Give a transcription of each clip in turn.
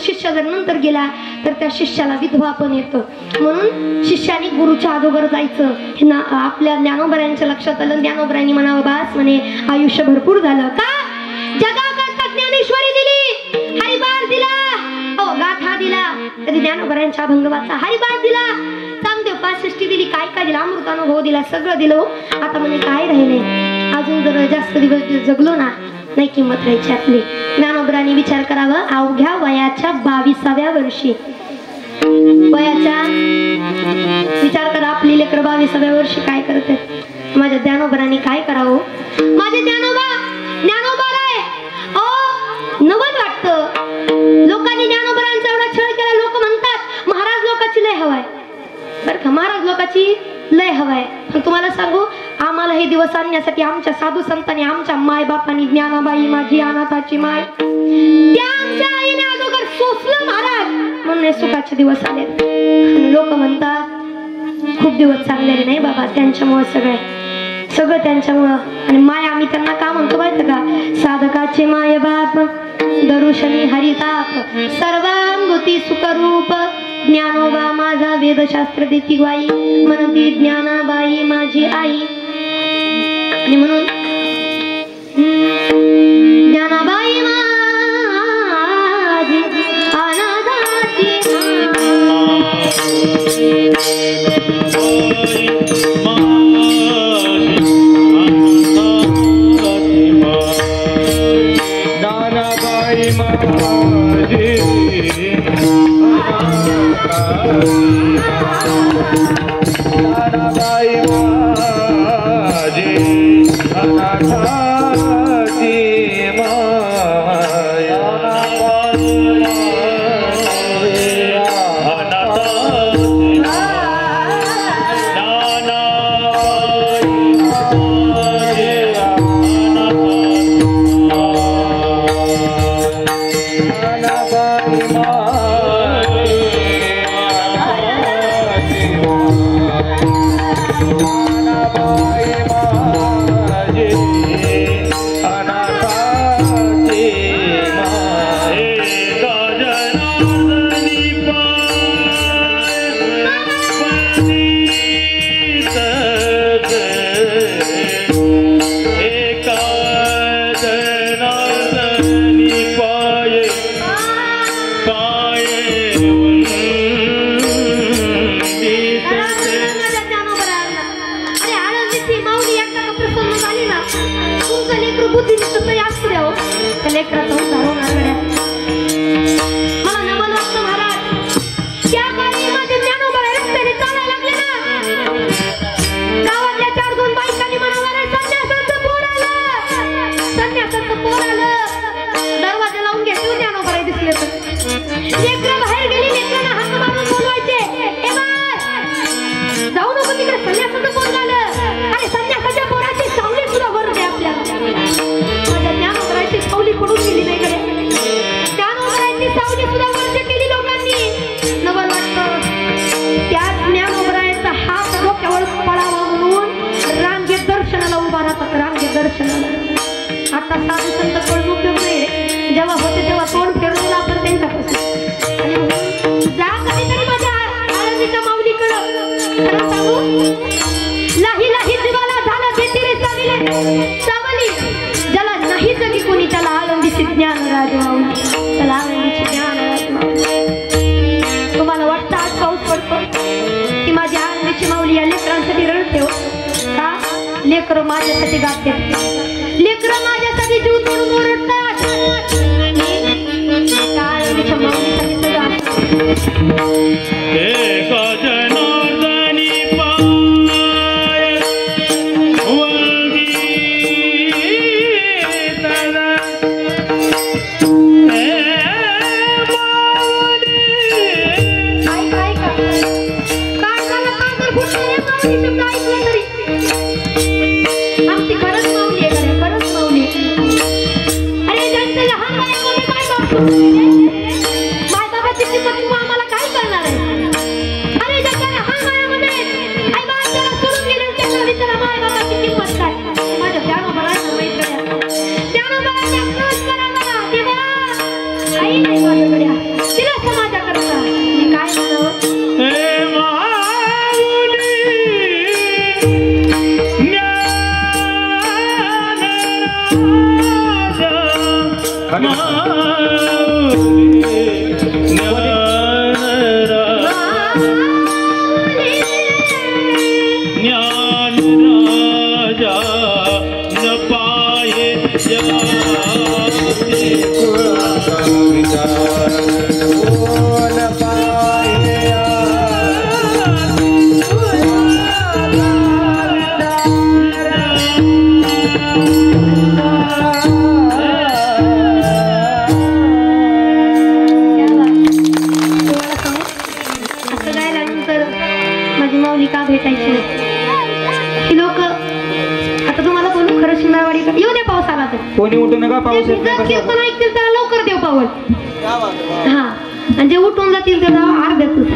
शिष्य जर नंतर गेला तर त्या शिष्याला विधवा पण येतं. म्हणून शिष्याने गुरुच्या अगोदर जायचं. हे ना आपल्या ज्ञानोबरायांच्या लक्षात आलं. ज्ञानोबरायांनी म्हणावं बास म्हणे आयुष्य भरपूर झालं का जगाकरता ज्ञानेश्वरी दिली, हरिबार दिला, हो गाथा दिला, कधी ज्ञानोबरायांच्या अभंगवाचा हरिबार दिला, चांगदेव पासष्टी दिली, काय काय दिला, अमृतानुभव दिला, सगळं दिलं. आता म्हणे काय राहिले, अजून जर जास्त दिवस जगलो ना नाही किंमत राहायची आपली. ज्ञानोबरांनी विचार करावा. अवघ्या वयाच्या 22व्या वर्षी, वयाच्या विचार करा आपली लेकर 22व्या वर्षी काय करते. माझ्या ज्ञानोबरांनी काय करावं. माझे ज्ञानोबा आहे नवल वाटतं. लोकांनी ज्ञानोबरांचा एवढा छळ केला. लोक म्हणतात महाराज लोकांची लय हवाय बरं का, महाराज लोकांची लय हवाय. पण तुम्हाला सांगू आम्हाला हे दिवस आणण्यासाठी आमच्या साधू संतांनी, आमच्या माय बापांनी, ज्ञानाबाई माझी अनाथाची माय, त्या आमच्या आईने अगोदर सोसलं महाराज म्हणून हे सुखाचे दिवस आले. आणि लोक म्हणतात खूप दिवस चांगले नाही बाबा, त्यांच्यामुळे सगळं त्यांच्यामुळं. आणि माय आम्ही त्यांना का म्हणतो माहिती का, साधकाचे माय बाप दरुशनी हरिताप सर्वांगुती सुखरूप ज्ञानोबा माझा वेदशास्त्र देती ग्वाई म्हणती ज्ञानाबाई माझी आई. आणि म्हणून ज्ञानाबाई माझी अनाथाची आता साधू संत कळून उपयोग नाही रे. जेव्हा होते तेव्हा तोंड फेरून आपण त्यांच्यापासून. आणि जा कधीतरी माझ्या आळंदीच्या माऊलीकडं. खरं सांगू लाही लाही जीवाला झालं देती रे सावली. ज्याला नाही जगी कोणी त्याला आळंदीची ज्ञान राज माऊली, त्याला आळंदीची ज्ञान राज माऊली. तुम्हाला वाटतं आज पाऊस पडतो की माझी आळंदीची माऊली या लेकरांसाठी रडते हो का. लेकर माझ्यासाठी गाते, लेकर माझ्यासाठी जीव तोडून ओरडतात. आळंदीच्या माऊलीसाठी सगळं माय बाबाची किंमत आम्हाला काय करणार आहे. भेटायची नाही. ही लोक आता तुम्हाला बोलू खरं शिंदावाडी येऊ दे पाऊस आला तर कोणी उठू नका पाऊस कीर्तन ऐकतील त्याला लवकर देव पावल. हा आणि जे उठून जातील ते जाऊ अर्ध्यातच.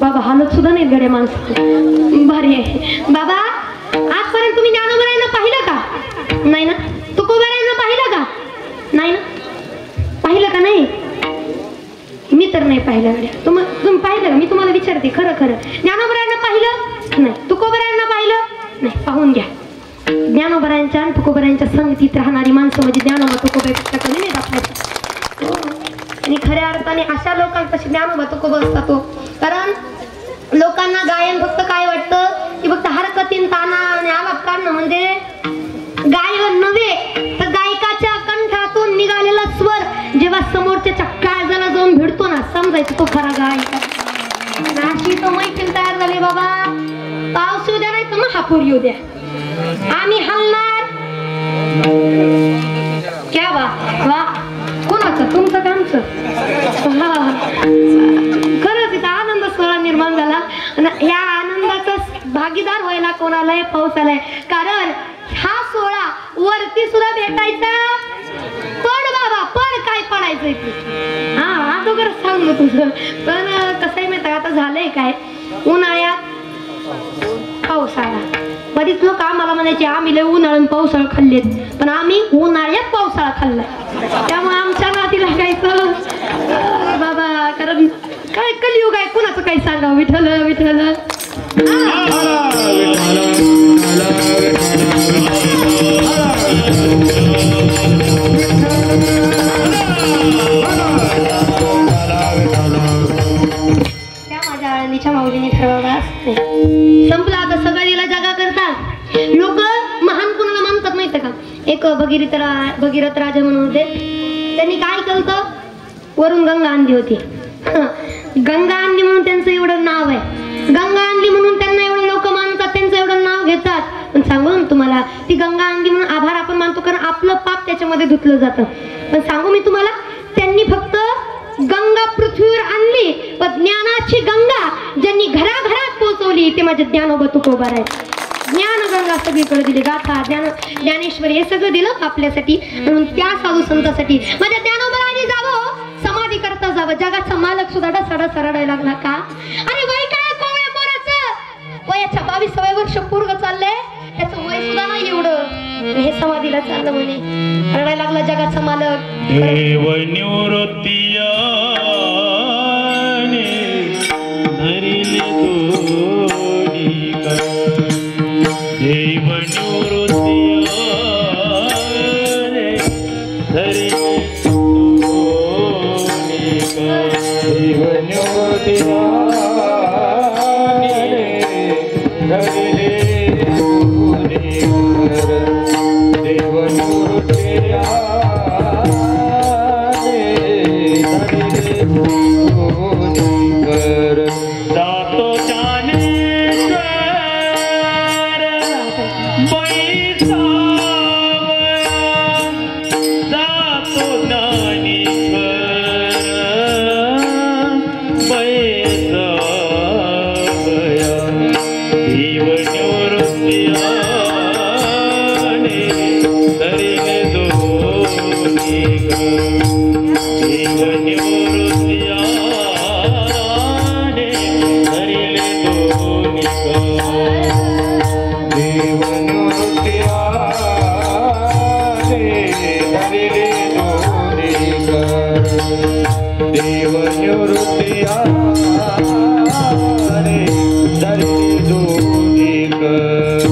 बाबा हालत सुद्धा नाही गड्या माणसं भारी आहे. बाबा आजपर्यंत तुम्ही ज्ञानोबरायांना पाहिलं का? नाही ना. तुकोबारायांना पाहिलं का? नाही ना. पाहिलं का? नाही. मी तर नाही पाहिलं गड्या. तुम्ही पाहिलं का? मी तुम्हाला विचारते खरं खरं. ज्ञानोबरायांना पाहिलं? नाही. तुकोबारायांना पाहिलं? नाही. पाहून घ्या. ज्ञानोबरायांच्या आणि तुकोबारायांच्या संगतीत राहणारी माणसं म्हणजे ज्ञानोबा तुकोबापेक्षा कमी नाही आपल्याला. आणि खऱ्या अर्थाने अशा लोकांपाशी ज्ञानोबा तुकोबा असतात. कारण लोकांना गायन फक्त काय वाटतं की फक्त हरकतीन ताना आणि आलाप काढणं म्हणजे गायन नव्हे तर गायकाच्या कंठातून निघालेला स्वर जेव्हा समोरच्या काळजाला जाऊन भिडतो ना समजायचं तो खरा गायक. अशी तो मैफिल तयार झाली बाबा. पाऊस येऊ द्या नाही तर महापूर येऊ द्या आम्ही हलणार. क्या वा वा कोणाचं? तुमचं का आमचं? खरंच इथं आनंद सोहळा निर्माण झाला आणि या आनंदाचा भागीदार व्हायला कोणालाही पाऊस आलाय. कारण हा सोहळा वरती सुद्धा भेटायचा पण बाबा पण काय पडायचं इथे. हा अगोदर सांग तुझं पण कसंही माहिती आता झालंय काय उन्हाळ्यात पाऊस आला. बरीच लोक आम्हाला म्हणायचे आम्ही लय उन्हाळ्यात पावसाळा खाल्लेत पण आम्ही उन्हाळ्यात पावसाळा खाल्लाय. त्यामुळे आमच्या नाती लागायचं बाबा. कारण काय कलियुग आहे कुणाचं काही सांगावं. विठ्ठल विठ्ठल. त्या माझ्या आळंदीच्या माऊलीने ठरवलं संपलं आता सगळीला जागा करतात. लोक महान कुणाला मानतात माहिती का? एक भगीरथ राजा म्हणून होते. त्यांनी काय केलं वरून गंगा आणली होती. गंगा आणली म्हणून त्यांचं एवढं नाव आहे. गंगा आणली म्हणून त्यांना एवढे लोक मानतात त्यांचं एवढं नाव घेतात. पण सांगू ना तुम्हाला ती गंगा आणली म्हणून आभार आपण मानतो कारण आपलं पाप त्याच्यामध्ये धुतलं जातं. पण सांगू मी तुम्हाला त्यांनी फक्त गंगा पृथ्वीवर आणली पण ज्ञानाची गंगा ज्यांनी घराघरात पोहोचवली ते माझे ज्ञानोबा तुकोबा आहेत. ज्ञान गंगा सगळीकडे दिली. गाथा ज्ञानेश्वरी हे सगळं दिलं आपल्यासाठी. म्हणून त्या साधू संतांसाठी माझ्या ज्ञानोबारांनी जावं समाधी करता जावं. जगाचा मालक सुद्धा डसाडा रडायला लागला का? अरे वय काय कोवळ्या पोराचं वयाच्या 22व्या वर्ष पूर्व चाललंय त्याचं वय सुद्धा नाही एवढं हे समाधीला चाललं म्हणे. रडायला लागला जगाचा मालक. देव निवृत्तीया धरिले दोन्ही कर. देव निवृत्तीया धरिले दोन्ही कर. देव निवृत्तीया धरिले दोन्ही कर. देव निवृत्तीया जातो ज्ञानेश्वर बैसावया. जातो ज्ञानेश्वर बैसावया. देव निवृत्तीया धरिले दोन्ही कर. देव निवृत्तीया धरिले दोन्ही कर. देव निवृत्तीया धरिले दोन्ही कर. देव निवृत्तीया धरिले दोन्ही कर.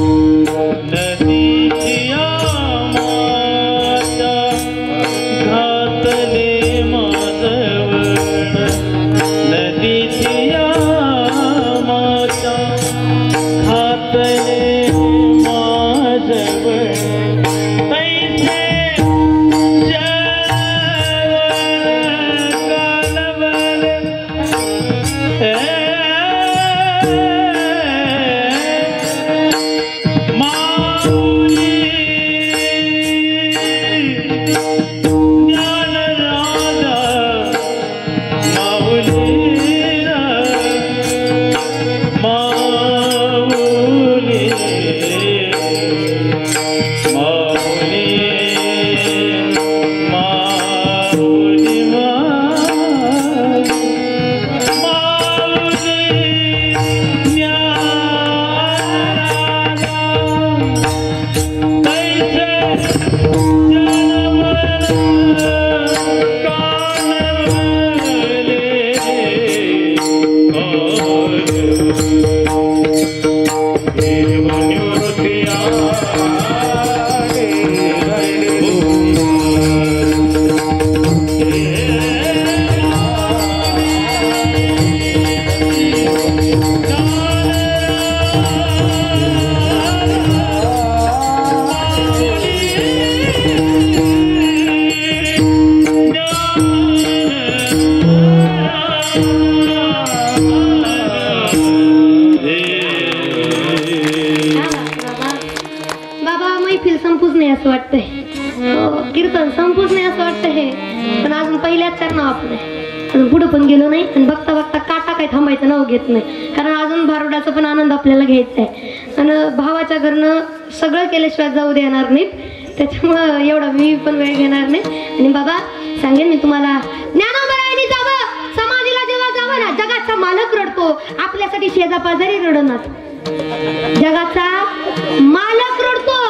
नदीच्या माता घातले माधवण. नदीच्या माता घातले माधवण. तैसे कालवल संपतं संपूच नाही असं वाटतं हे, पण अजून पहिल्याच चरणावर आपण आहे, अजून पुढं पण गेलो नाही आणि बघता बघता काटा काही थांबायचं नाव घेत नाही, कारण अजून भारुडाचा पण आनंद आपल्याला घ्यायचा आहे. आणि भावाच्या घरनं सगळं केल्याशिवाय जाऊ देणार नाहीत, त्याच्यामुळं एवढा मी पण वेळ घेणार नाही. आणि बाबा सांगेन मी तुम्हाला, ज्ञानोबरायांनी जावं, समाधीला जेव्हा जावं ना, जगाचा मालक रडतो, आपल्यासाठी शेजापाजारी रडणार, जगाचा मालक रडतो.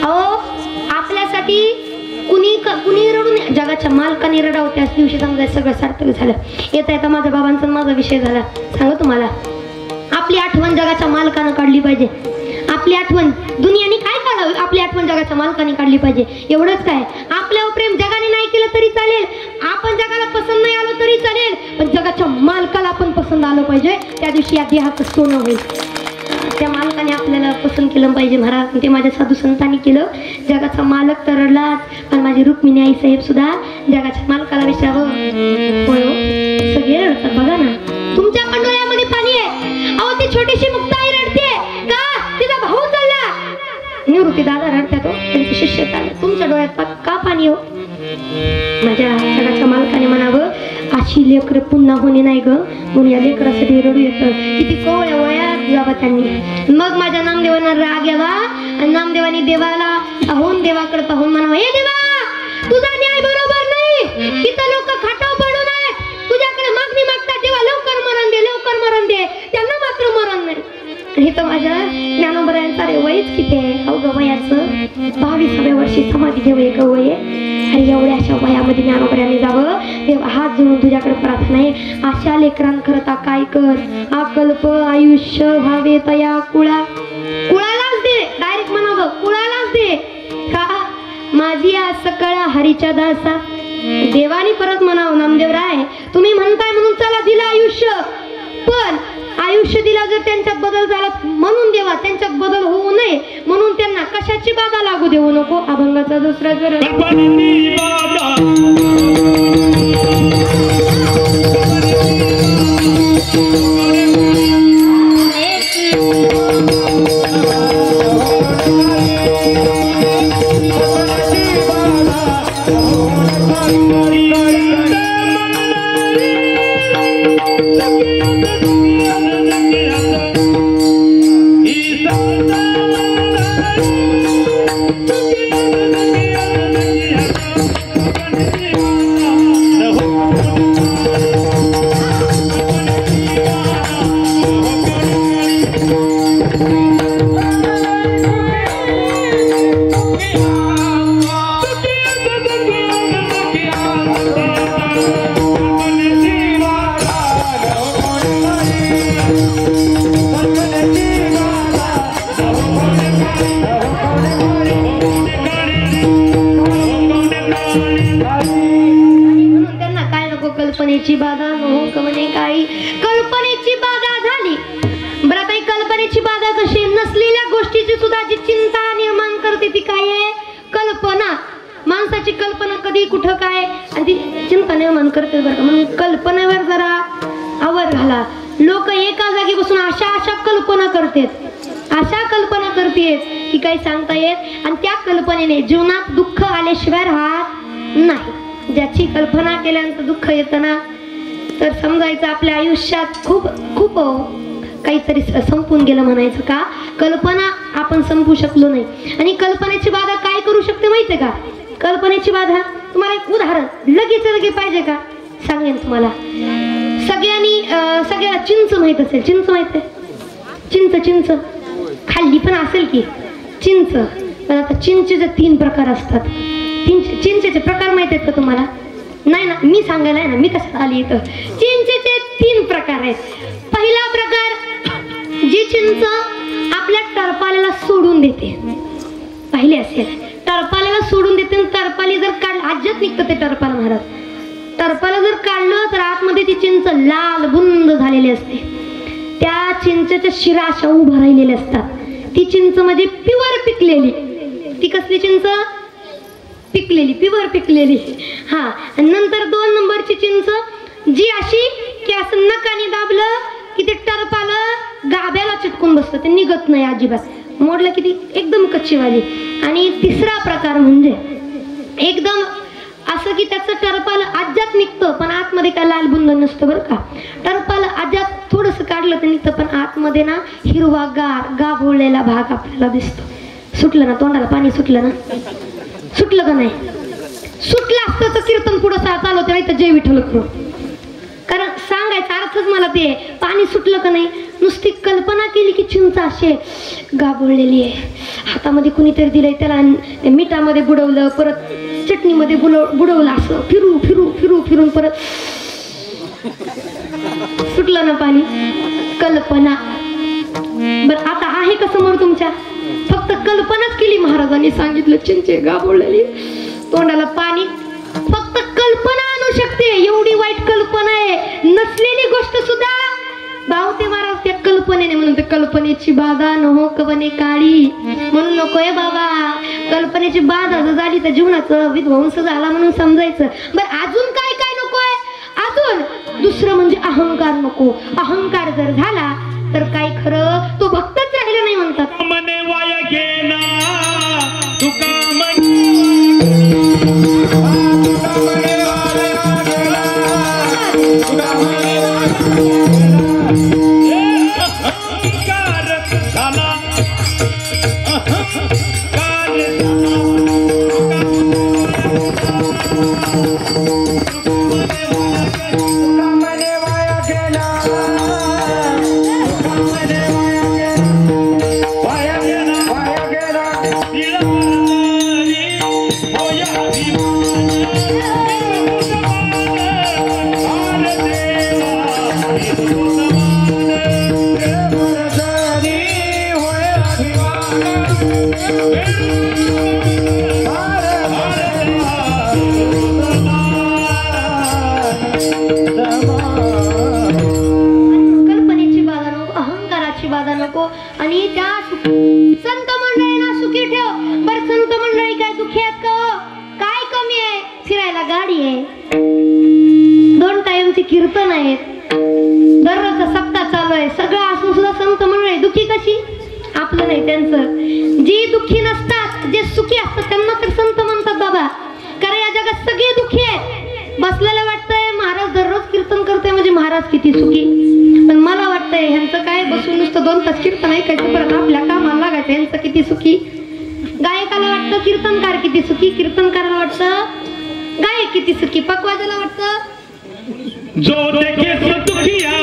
अहो आपल्यासाठी कुणी रडून, जगाच्या मालकाने रडावं, त्याच दिवशी समजायचं सगळं सार्थक झालं. येता येता माझ्या बाबांचा माझा विषय झाला. सांगा तुम्हाला, आपली आठवण जगाच्या मालकानं काढली पाहिजे. आपली आठवण दुनियाने काय काढावी, आपली आठवण जगाच्या मालकाने काढली पाहिजे. एवढंच काय, आपल्यावर प्रेम जगाने नाही केलं तरी चालेल, आपण जगाला पसंत नाही आलो तरी चालेल, पण जगाच्या मालकाला आपण पसंत आलं पाहिजे. त्या दिवशी या देहाचं सोनं होईल. त्या मालकाने आपल्याला पसंत केलं पाहिजे महाराज. ते माझ्या साधू संतांनी केलं. जगाचा मालक तर रडलाच, पण माझी रुक्मिणी आई साहेब सुद्धा जगाच्या मालकाला विचारावं, होय हो सगळे रडतात बघा ना, तुमच्या पण डोळ्यामध्ये पाणी आहे. अहो ती छोटीशी मुक्ताई रडते का, तिचा भाऊ चालला, निवृत्ती दादा रडतात हो, त्यांचे शिष्य चालले, तुमच्या डोळ्यात का पाणी हो. माझ्या जगाच्या मालकाने म्हणावं, अशी लेकरं पुन्हा होणे नाही ग, म्हणून या लेकरासाठी रडू येतं. किती कोवळ्या वयात जावं त्यांनी. मग माझ्या नामदेवांना राग यावा आणि नामदेवानी देवाला पाहून, देवाकडे पाहून म्हणावं, हे देवा तुझा न्याय बरोबर नाही, इथं लोक खाटाव पडू नये, तुझ्याकडे मागणी मागतात, देवा लवकर मरण दे, लवकर मरण दे, त्यांना मात्र मरण नाही. हे तर माझ्या ज्ञानोबरायांचा रे वयच किती आहे, अवघं वयाचं 22व्या वर्षी समाधी घेऊ एक वय आहे. अरे एवढ्याशा वयामध्ये ज्ञानोबरायांनी जावं, तेव्हा हात जोडून तुझ्याकडे प्रार्थना आहे, अशा लेकरांकरता काय कर, अकल्प आयुष्य व्हावे तया कुळालाच दे, डायरेक्ट म्हणावं कुळालाच दे का, माझी आज सकळा हरीच्या दासा. देवानी परत म्हणावं, नामदेवराय तुम्ही म्हणताय म्हणून चला दिलं आयुष्य, पण आयुष्य दिला जर त्यांच्यात बदल झाला म्हणून देवा, त्यांच्यात बदल होऊ नये म्हणून त्यांना कशाची बाधा लागू देऊ नको. अभंगाचा दुसरा जर कल्पनेची बाधा नको म्हणे, काही कल्पनेची बाधा झाली. बरं आता कल्पनेची बाधा कशी, नसलेल्या गोष्टीची सुद्धा जी चिंता निर्माण करते ती काय आहे, कल्पना. माणसाची कल्पना कधी कुठं काय आणि ती चिंता निर्माण करते बरं का. म्हणून कल्पनेवर जरा आवर घाला. लोक एका जागी बसून अशा कल्पना करतात, अशा कल्पना करतेत की काही सांगता येत, आणि त्या कल्पनेने जीवनात दुःख आल्याशिवाय राहत नाही. ज्याची कल्पना केल्यानंतर दुःख येतं ना, तर समजायचं आपल्या आयुष्यात खूप खूप काहीतरी संपून गेलं म्हणायचं का. कल्पना आपण संपू शकलो नाही. आणि कल्पनेची बाधा काय करू शकते माहिती आहे का. कल्पनेची बाधा तुम्हाला एक उदाहरण लगेच पाहिजे का, सांगेन तुम्हाला. सगळ्याला चिंच माहित असेल, चिंच माहित आहे, चिंच खाल्ली पण असेल की चिंच. पण आता चिंचेचे 3 प्रकार असतात. चिंचेचे प्रकार माहित आहेत का तुम्हाला. नाही ना, मी सांगायला आहे ना, मी कसं आली इथं. चिंचेचे 3 प्रकार आहेत. पहिला प्रकार, जी चिंच आपल्या टरपाल्याला सोडून देते. पाहिले असेल, टरपाल्याला सोडून देते, टरपाली जर काढलं, आज्यात निघतं ते टरपाल महाराज. टरपाला जर काढलं तर आतमध्ये ती चिंच लाल बुंद झालेली असते. त्या चिंचेच्या शिरा अशा उभ्या राहिलेल्या असतात. ती चिंच म्हणजे प्युअर पिकलेली. ती कसली चिंच, पिकलेली, प्युअर पिकलेली. हा, नंतर 2 नंबरची चिंच, जी अशी की असं नकाने दाबलं की ते टरपालं गाभ्याला चिटकून बसतं, ते निघत नाही अजिबात, मोडलं की ती एकदम कच्चीवाली. आणि तिसरा प्रकार म्हणजे एकदम असं की त्याचं टरपाल आज्यात निघतं पण आतमध्ये काय लाल बुंद नसतं बरं का. टरपाल आज्यात थोडंसं काढलं तर निघतं पण आतमध्ये ना हिरवा गाभोळलेला भाग आपल्याला दिसतो. सुटलं ना तोंडाला पाणी, सुटलं ना, सुटलं का नाही? सुटलं असतं तर कीर्तन पुढं चालवते, नाही तर जय विठ्ठल करू. कारण सांगायचा अर्थच मला ते पाणी सुटलं का नाही. नुसती कल्पना केली की चिंच अशी गाभोळलेली आहे, हातामध्ये कुणीतरी दिलंय, त्याला मिठामध्ये बुडवलं, परत चटणीमध्ये बुडवलं, असं फिरू फिरू फिरू फिरून परत सुटलं ना पाणी. कल्पना. बरं आता आहे का समोर तुमच्या? फक्त कल्पनाच केली. महाराजांनी सांगितलं चिंचे गाभोळलेली, तोंडाला पाणी. फक्त कल्पना आणू शकते, एवढी वाईट कल्पना आहे. नसलेली गोष्ट सुद्धा भावते महाराज त्या कल्पनेने, म्हणून ते कल्पनेची बाधा न हो कवने काळी. म्हणून नकोय बाबा, कल्पनेची बाधा जर झाली तर जीवनाचं विध्वंस झाला म्हणून समजायचं. बरं अजून काय काय नकोय? अजून दुसरं म्हणजे अहंकार नको. अहंकार जर झाला तर काय खरं तो भक्तच राहिलं नाही म्हणतात. मने वाया गेला तुका कल्पनेची बाधा नको, अहंकाराची बाधा नको. आणि त्या संत मंडळींना सुखी ठेव. बरं संत मंडळी काय दुखी आहेत का? काय कमी आहे? फिरायला गाडी आहे, 2 टाइमची कीर्तन आहेत, दररोजचा सप्ताह चालू आहे, सगळं असून सुद्धा संत मंडळी दुखी कशी? आपलं नाही त्यांचं. जी दुखी नसतात, जे सुखी असतात त्यांना तर संत म्हणतात बाबा. कारण या जगात सगळे दुखी आहेत. बसलेलं वाटतंय महाराज दररोज कीर्तन करतोय म्हणजे महाराज किती सुखी. पण मला वाटतंय ह्यांचं काय बसून नुसतं 2 तास कीर्तन ऐकायचं परत आपल्या कामाला लागायचं, ह्यांचं किती सुखी. गायकाला वाटतं कीर्तनकार किती सुखी, कीर्तनकाराला वाटतं गायक किती सुखी, पकवाजाला वाटतं जो देखे सो दुखिया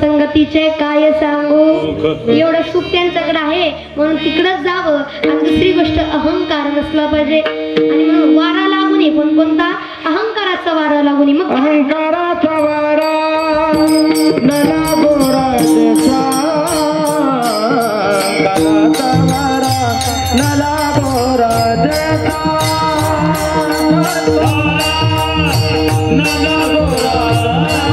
संगतीचे काय सांगू. एवढं सुख त्यांच्याकडे आहे म्हणून तिकडच जावं. आणि दुसरी गोष्ट अहंकार नसला पाहिजे. आणि म्हणून वारा लागू नये, पण कोणता? अहंकाराचा वारा लागू नये. मग अहंकाराचा वारा न लागो राजाचा, अहंकाराचा वारा न लागो राजाचा, न लागो राजाचा,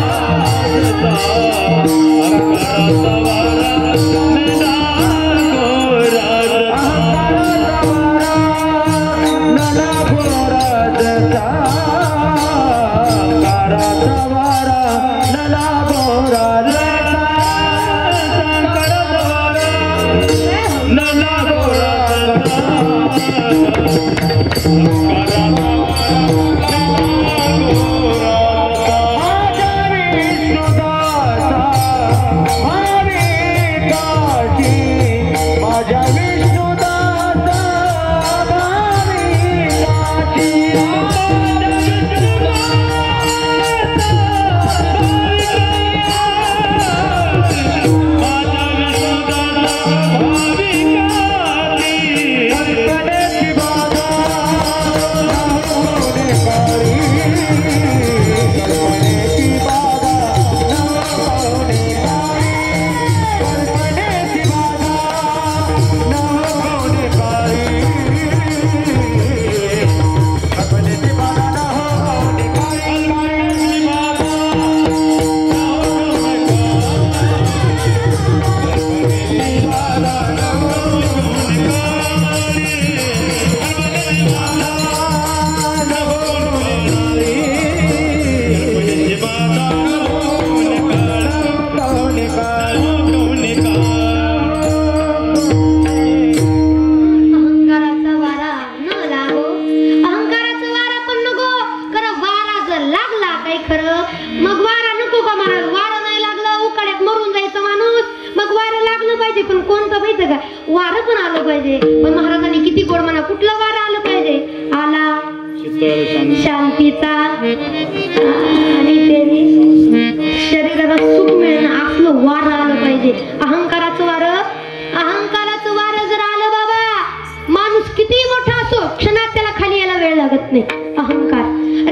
अहंकाराचा वारा वारं पण आलं पाहिजे. पण महाराजांनी किती गोड म्हणा, कुठलं वारं आलं पाहिजे? आला शांतीचा आणि त्याने शरीराला सुख मिळणं असलं वारं आलं पाहिजे. अहंकाराचं वारं जर आलं बाबा, माणूस किती मोठा असो क्षणात त्याला खाली यायला वेळ लागत नाही. अहंकार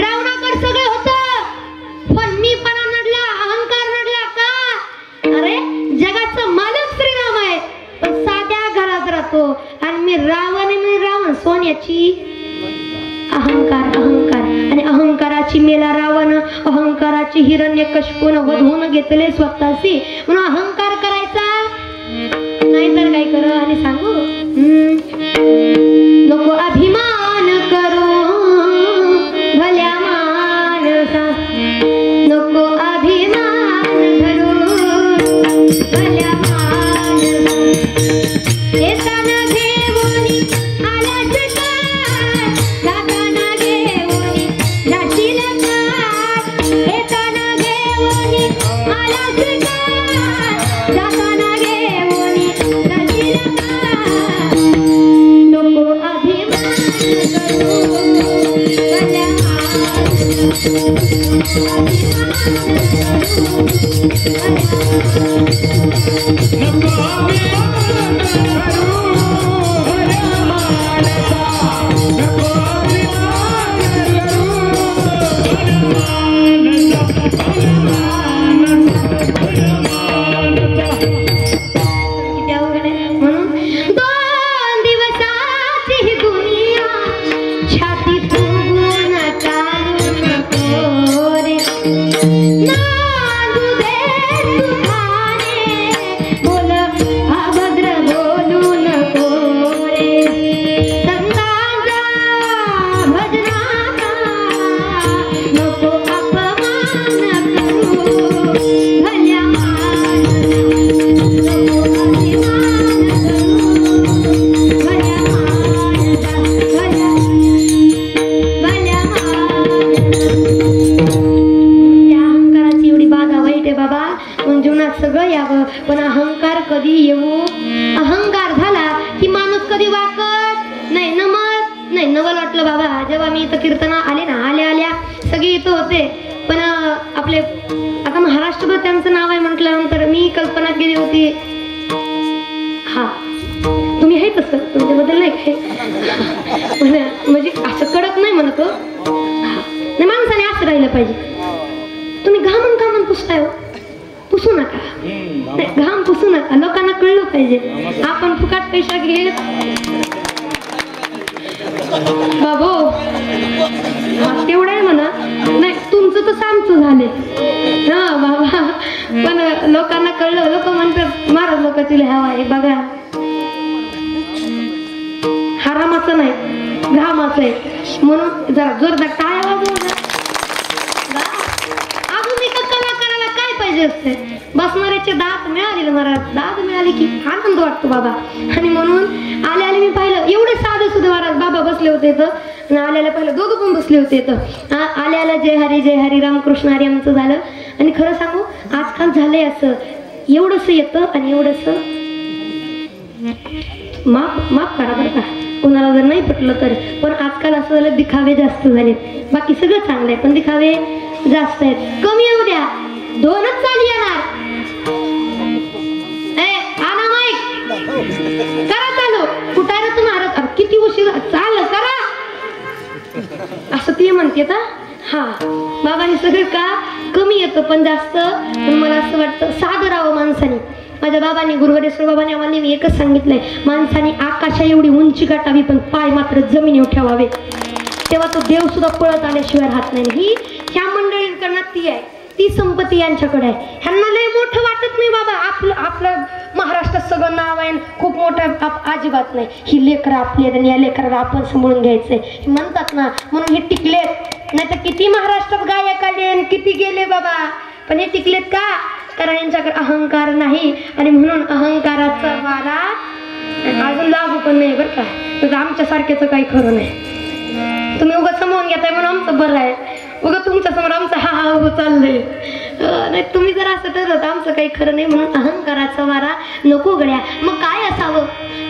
रावणाकडे सगळं होतं, पण मी पणा नडला, अहंकार नडला का? अरे जगाचा मालक श्रीराम आहे, पण साध्या घरात राहतो आणि मी रावण सोन्याची. अहंकार आणि अहंकाराची मेला रावण, अहंकाराची हिरण्यकश्यपून वधवून घेतले स्वतःशी. म्हणून अहंकार करायचा नाही तर काय कर. आणि सांगू नको अभिमान करू भल्या मानसा, नको अभिमान करू भल्या मानसा. येताना घेऊनी आलाच काय, जाताना घेऊनी जाशील काय. येताना घेऊनी आलाच काय, जाताना घेऊनी जाशील काय. नको अभिमान करू भल्या म्हणून 2 दिवसाची ही दुनिया छाती फुगून चालू नको रे. नांदू दे तुझाने बोल अभद्र बोलू नको रे. संतांचा भजनाचा नको अपमान करू भल्या मानसा. नको अभिमान करू भल्या मानसा, भल्या त्या अहंकाराची एवढी बाधा वाईट आहे बाबा. पण जीवनात सगळं यावं, पण अहंकार कधी येऊ? अहंकार झाला की माणूस कधी वाकत नाही, नमत नाही. नवल वाटलं बाबा जेव्हा मी इथं कीर्तना आले ना, आल्या सगळे इथं होते, पण आपले आता महाराष्ट्रभर त्यांचं नाव आहे म्हटल्यानंतर मी कल्पना केली होती. हा तुम्ही आहे तसं, तुमच्याबद्दल नाही काय म्हणजे असं कडक नाही म्हणतो. नाही, माणसाने असं राहिलं पाहिजे. तुम्ही घामून पुसताय हो, पुसू नका. नाही, घाम पुसू नका. लोकांना कळलं पाहिजे आपण फुकाट पैसा घेत बाबो. तेवढं आहे म्हणा. नाही, तुमचं तर आमचं झाले हा बाबा, पण लोकांना कळलं. लोक म्हणतात महाराज लोकांची हवा आहे बघा. हरामाचं नाही, घामाचं आहे. म्हणून जरा जोरदार टाळ्या वाजवा. अजून एका कलाकाराला काय पाहिजे काळजी असते. बसणाऱ्याचे दात मिळाले महाराज, दात मिळाले की आनंद वाटतो बाबा. आणि म्हणून आले मी पाहिलं एवढे साधे सुधे महाराज बाबा बसले होते इथं, आणि आल्याला पाहिलं दोघं पण बसले होते इथं. आल्याला जय हरी रामकृष्ण हरी आमचं झालं. आणि खरं सांगू आजकाल झालंय असं, एवढंसं येतं आणि एवढंसं माफ करा बरं का कोणाला जर नाही पटलं तर. पण आजकाल असं झालं दिखावे जास्त झालेत. बाकी सगळं चांगलं आहे पण दिखावे जास्त आहेत. कमी येऊ द्या, दोनच चाली येणार. आणा माईक, करा चालू. कुठायला तुम्हाला किती उशीर चाल करा असं ती म्हणते का. हा बाबांनी सगळं का कमी येतं पण जास्त. पण मला असं वाटतं साधं राहावं माणसाने. माझ्या बाबांनी गुरुवारेश्वर बाबांनी आम्हाला नेहमी एकच सांगितलंय, माणसाने आकाशा एवढी उंची गाठावी पण पाय मात्र जमिनीवर ठेवावे. तेव्हा तो देव सुद्धा पळत आल्याशिवाय राहत नाही. ही ह्या मंडळींकडनं ती आहे, ती संपत्ती यांच्याकडे आहे. ह्यांना लय मोठं वाटत नाही बाबा. आपलं महाराष्ट्रात सगळं नाव आहे खूप मोठं अजिबात नाही. ही लेकरं आपली आणि या लेकराला आपण सांभाळून घ्यायचंय म्हणतात ना, म्हणून हे टिकलेत. नाही तर किती महाराष्ट्रात गायक आले किती गेले बाबा, पण हे टिकलेत का, कारण यांच्याकडे अहंकार नाही. आणि म्हणून अहंकाराचा वारा अजून लागू पण नाही बरं का. तुझं आमच्यासारख्याचं काही खरं नाही. तुम्ही उगाच समजून घेताय म्हणून आमचं बरं आहे. उगा तुमच्या समोर आमचं हा हा हो चाललंय. नाही तुम्ही जर असं ठरवत आमचं काही खरं नाही. म्हणून अहंकाराचा वारा नको गड्या. मग काय असावं,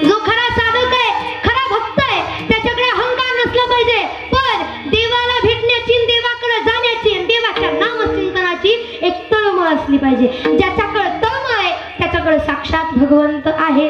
जो खरा साधक आहे खरा भक्त आहे त्याच्याकडे अहंकार नसला पाहिजे. पण देवाला भेटण्याची, देवाकडे जाण्याची, देवाच्या नामचिंतनाची एक तळमळ असली पाहिजे. ज्याच्याकडे तळमळ आहे त्याच्याकडे साक्षात भगवंत आहे.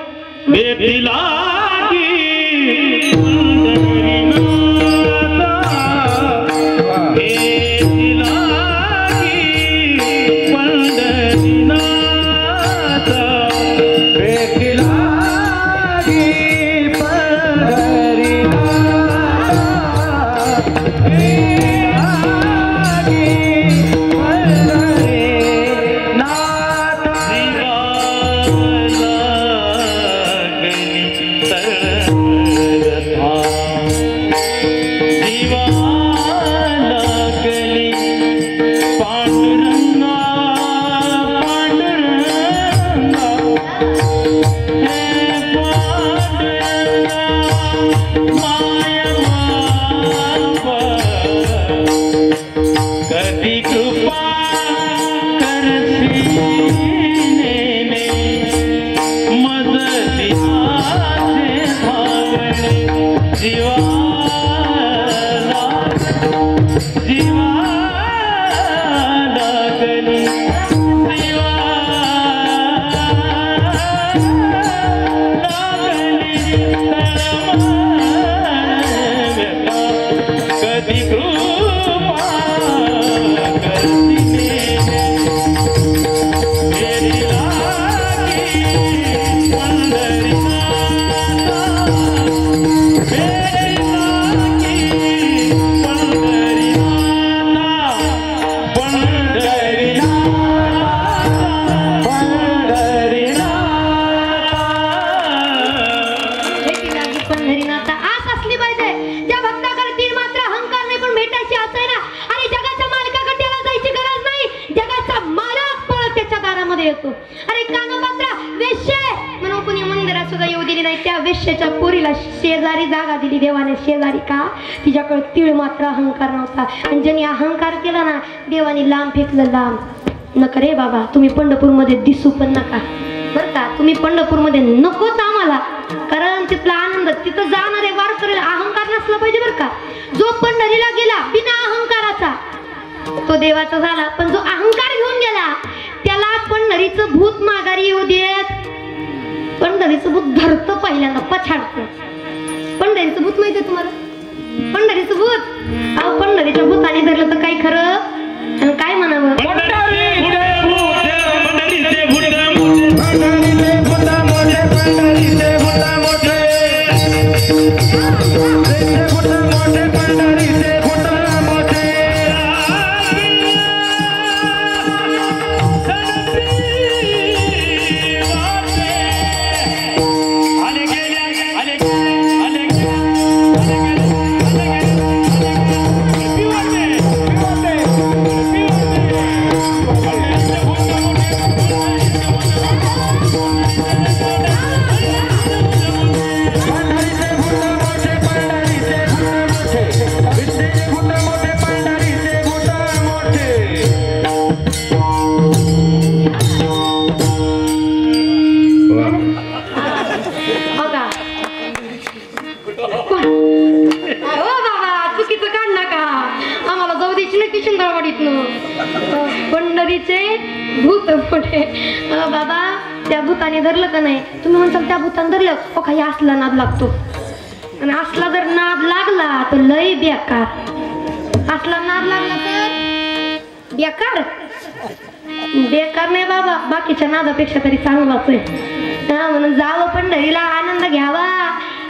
अरे कानोपात्रा वेश्या म्हणून कुणी मंदिरात सुद्धा येऊ दिली नाही. त्या वेश्याच्या पोरीला शेजारी जागा दिली देवाने. शेजारी का, तिच्याकडे तीळ मात्र अहंकार नव्हता. आणि ज्यांनी अहंकार केला ना देवाने लांब फेकलं. लांब नका रे बाबा, तुम्ही पंढरपूरमध्ये दिसू पण नका बरं का. तुम्ही पंढरपूरमध्ये नकोच आम्हाला, कारण तिथला आनंद, तिथं जाणारे वारकरीला अहंकार नसला पाहिजे बरं का. जो पंढरीला गेला बिना अहंकाराचा तो देवाचा झाला. पण जो अहंकार घेऊन गेला त्याला पंढरीचं भूत माघारी येऊ देत. पंढरीचं भूत धरतं पहिल्यांदा, पछाडतं. पंढरीचं भूत माहिती आहे तुम्हाला, पंढरीचं भूत. अहो पंढरीच्या भूताने धरलं तर काही खरं आणि काय म्हणावं. पंढरीचे भूत मोठे बाबा. त्या भूताने धरलं का नाही? तुम्ही म्हणताल त्या भूताने धरलं हो काही असला नाद लागतो. आणि असला जर नाद लागला तर लय बेकार. असला नाद लागला तर बेकार. बेकार नाही बाबा, बाकीच्या नादापेक्षा तरी चांगलाच आहे. म्हणून जावं पंढरीला, आनंद घ्यावा.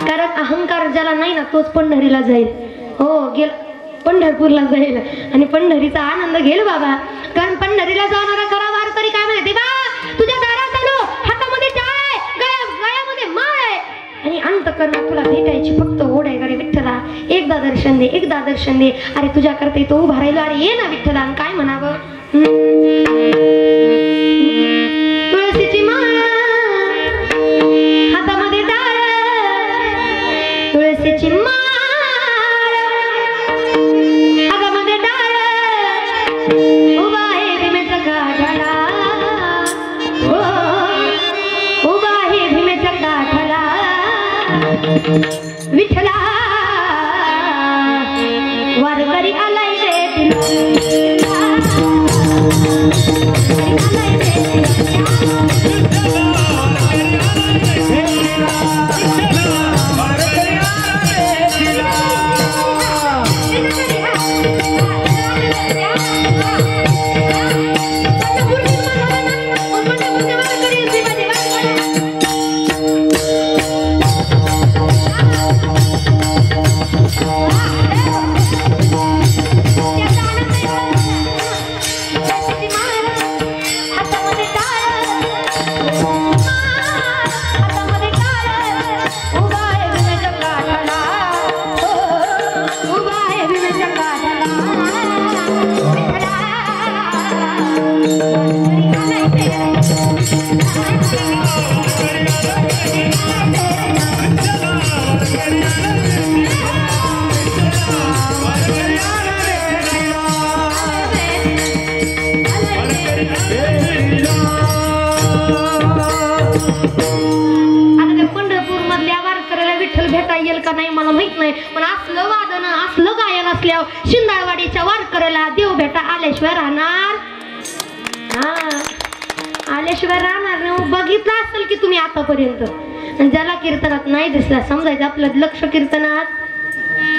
कारण अहंकार ज्याला नाही ना तोच पंढरीला जाईल. हो गेल पंढरपूरला जाईल आणि पंढरीचा आनंद घेईल बाबा. कारण पंढरीला जाणारा खरा वारकरी काय म्हणते, बा तुझ्या दारात आलो, हातामध्ये टाळ, गळ्यामध्ये माळ आणि अंतकरणात तुला भेटायची फक्त ओढ आहे. अरे विठ्ठला एकदा दर्शन दे, एकदा दर्शन दे. अरे तुझ्या करता तो उभा राहिलो, अरे ये ना विठ्ठला. आणि काय म्हणावं, तुळशीची माळ हातामध्ये टाळ, तुळशीची माळ हातामध्ये टाळ, उभा आहे भीमेच्या काठाला, उभा आहे भीमेच्या काठाला विठ्ठला. वारकरी आलाय रे तिला, शिंदाळवाडीच्या वारकऱ्याला देव भेटा आल्याशिवाय राहणार. आल्याशिवाय राहणार नाही. बघितलं असेल की तुम्ही आतापर्यंत. ज्याला कीर्तनात नाही दिसला समजायचं आपलं लक्ष कीर्तनात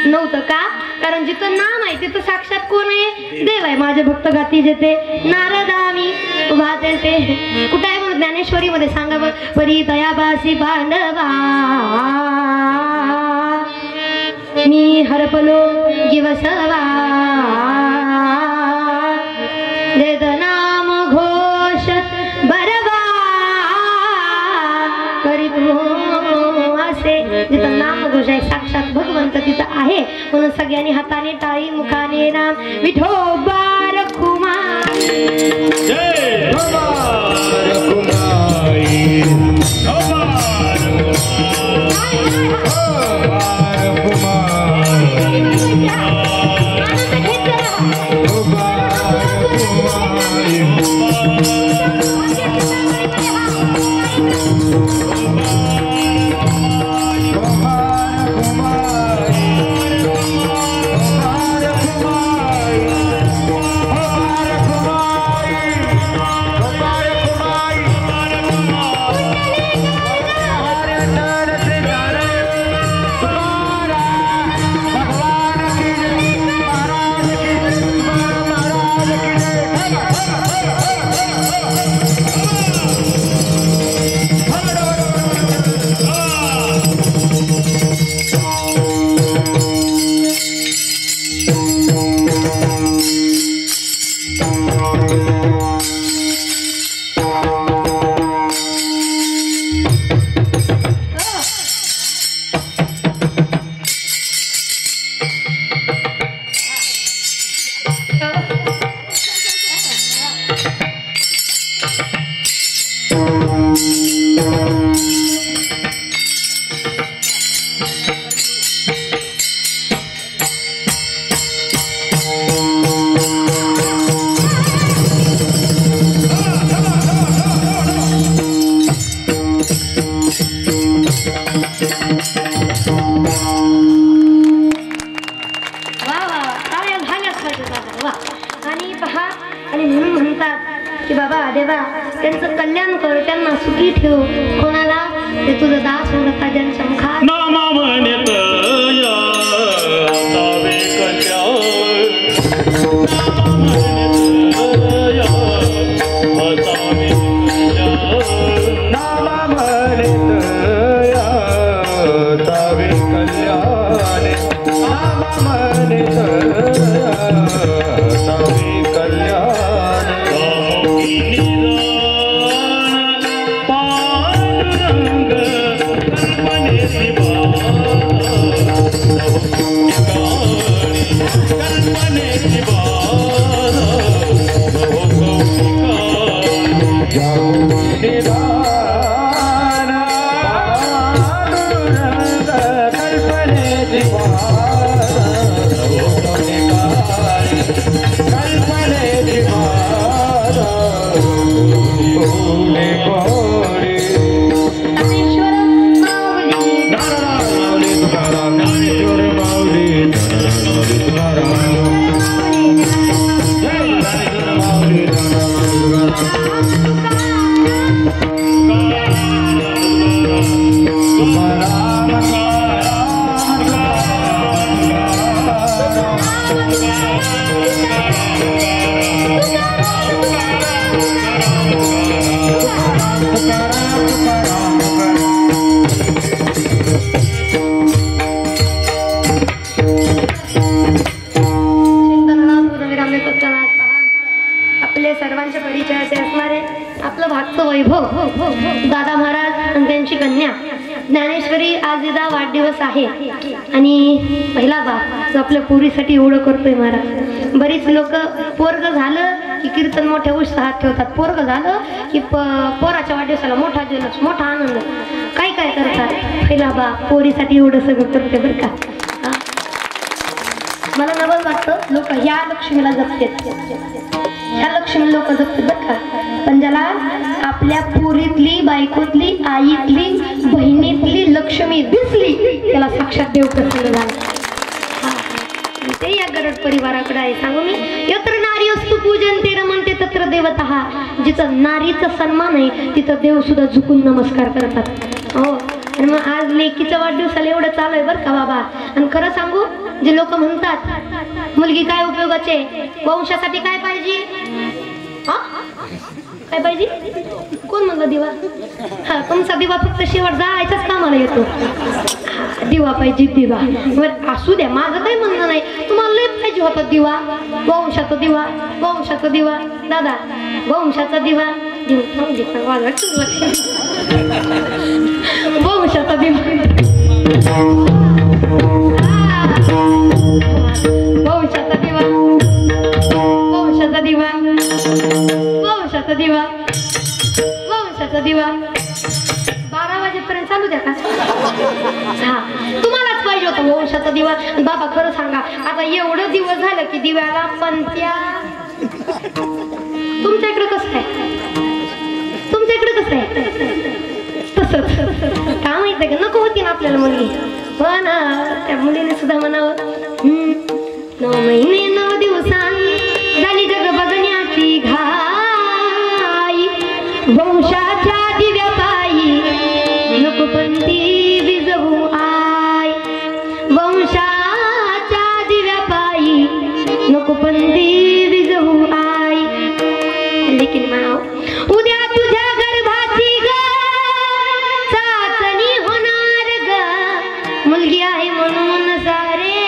नव्हतं का? कारण जिथं नाम आहे तिथं साक्षात कोण आहे? देव आहे. माझे भक्त गाती जेते नारदामी वाजते ते कुठे आहे म्हणून ज्ञानेश्वरी मध्ये सांगावं, परी दयाबासी पांडवा मी हरपलो जीवसवा, वेद नाम घोष बरवा करी तू असे. जिथं नाम घोष आहे साक्षात भगवंत तिथं आहे. म्हणून सगळ्यांनी हाताने टाळी मुखाने नाम विठोबा रखुमाई, वा वा टाळ्या झाल्याच पाहिजे बाबा वा. आणि पहा आणि म्हणून म्हणतात की बाबा देवा त्यांचं कल्याण कर, त्यांना सुखी ठेव. कोणाला ते तुझं दास होता ज्यांच्या मुखात नामा म्हणत सावे कल्याण नामा म्हणत सावे कल्याण नामा म्हणत सावे कल्याण पांडुरंग कल्पनेची कल्पनेची आपले सर्वांच्या परिचयाचे असणारे आपलं भागचं वैभव दादा महाराज आणि त्यांची कन्या ज्ञानेश्वरी. आज तिचा वाढदिवस आहे आणि पहिला बाप जो आपल्या पोरीसाठी एवढं करतोय महाराज. बरीच लोक पोरग झालं की कीर्तन मोठ्या उत्साहात ठेवतात, पोरग झालं की पोराच्या वाढदिवसाला मोठा जल्लोष, मोठा आनंद. काय काय करतात, पहिला बाप पोरीसाठी एवढं सगळं करते बरं का. मला नवल वाटतं लोक ह्या लक्ष्मीला जपतात, ह्या लक्ष्मी लोक जपतात बरं का. पण ज्याला आपल्या पोरीतली, बायकोतली, आईतली, बहिणीतली लक्ष्मी दिसली त्याला साक्षात देव प्रसन्न झाला. ते या गरड परिवाराकडे आहे. सांगू मी, यत्र नारी असतो पूजन ते रमणते तत्र देवतः. जिथं नारीचा सन्मान आहे तिथं देव सुद्धा झुकून नमस्कार करतात. हो, आणि मग आज लेकीचा वाढदिवसाला एवढं चालू आहे बरं का बाबा. आणि खरं सांगू, जे लोक म्हणतात मुलगी काय उपयोगाचे, वंशासाठी काय पाहिजे, काय पाहिजे, कोण म्हणलं दिवा. हा, तुमचा दिवा फक्त शेवट जायचाच कामाला येतो. दिवा पाहिजे दिवा. बरं असू द्या, माझं काही म्हणणं नाही. तुम्हाला लय पाहिजे होता दिवा, वंशाचा दिवा, वंशाचा दिवा. दादा वंशाचा दिवा वंशाचा दिवा, वंशाचा दिवा, वंशाचा दिवा, वंशाचा दिवा, वंशाचा दिवा. 12 वाजेपर्यंत चालू द्या का. हा, तुम्हालाच पाहिजे होतं वंशाचा दिवा. बाबा खरं सांगा, आता एवढं दिवस झालं की दिव्याला पंत्या. तुमच्या इकडे कसं आहे, तुमच्या इकडे कसं आहे. तसंच का माहित आहे का, नको होती ना आपल्याला मुलगी. हो ना, त्या मुलीने सुद्धा म्हणावं 9 महिने 9 दिवसांनी झाली जग बघण्याची घाई. वंशाच्या दिव्या पायी नको पंथी विजवू आई. वंशाच्या दिव्या पायी नको पंथी विजवू आई. लेकिन म्हणाव उद्या तुझ्या गर्भाची ग चाचणी होणार ग. मुलगी आहे म्हणून सारे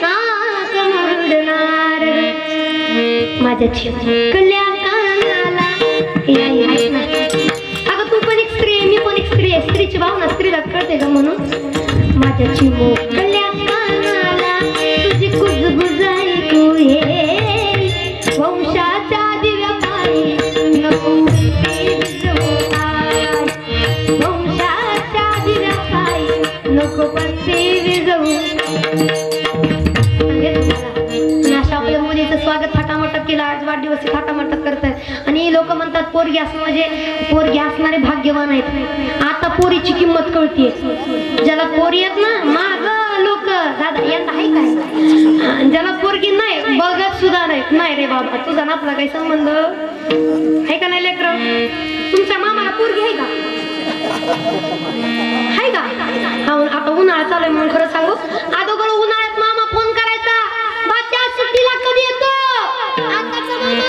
नाक मुरडणार. माझ्या कल्याणाला अगं तू पण एक स्त्री आहे, मी पण एक स्त्री आहे. स्त्रीची भावना स्त्रीला कळते का. म्हणून माझ्या चिमो कल्याणाला तुझी कुजबुज ऐकू ये. वंशाच्या दिव्या पायी नको वंशाच्या दिव्या पायी नको पंथी विजवू. अशा आपल्या मुलीचं स्वागत थाटामाटात केलं. आज वाढदिवस थाटामाटात करतात आणि लोक म्हणतात पोरगी असं म्हणजे पोरगी असणारे भाग्यवान आहेत. आता पोरीची किंमत कळतीये. ज्याला पोरी आहेत ना, माग तुझा ना आपला काही संबंध आहे का नाही लेकर? तुमच्या मामाला पोरगी आहे का? आहे का? हा आता उन्हाळा चालू आहे म्हणून खरं सांगू, अगोदर उन्हाळ्यात मामा फोन करायचा, बाच्या सुट्टीला कधी येतो? आताचा मामा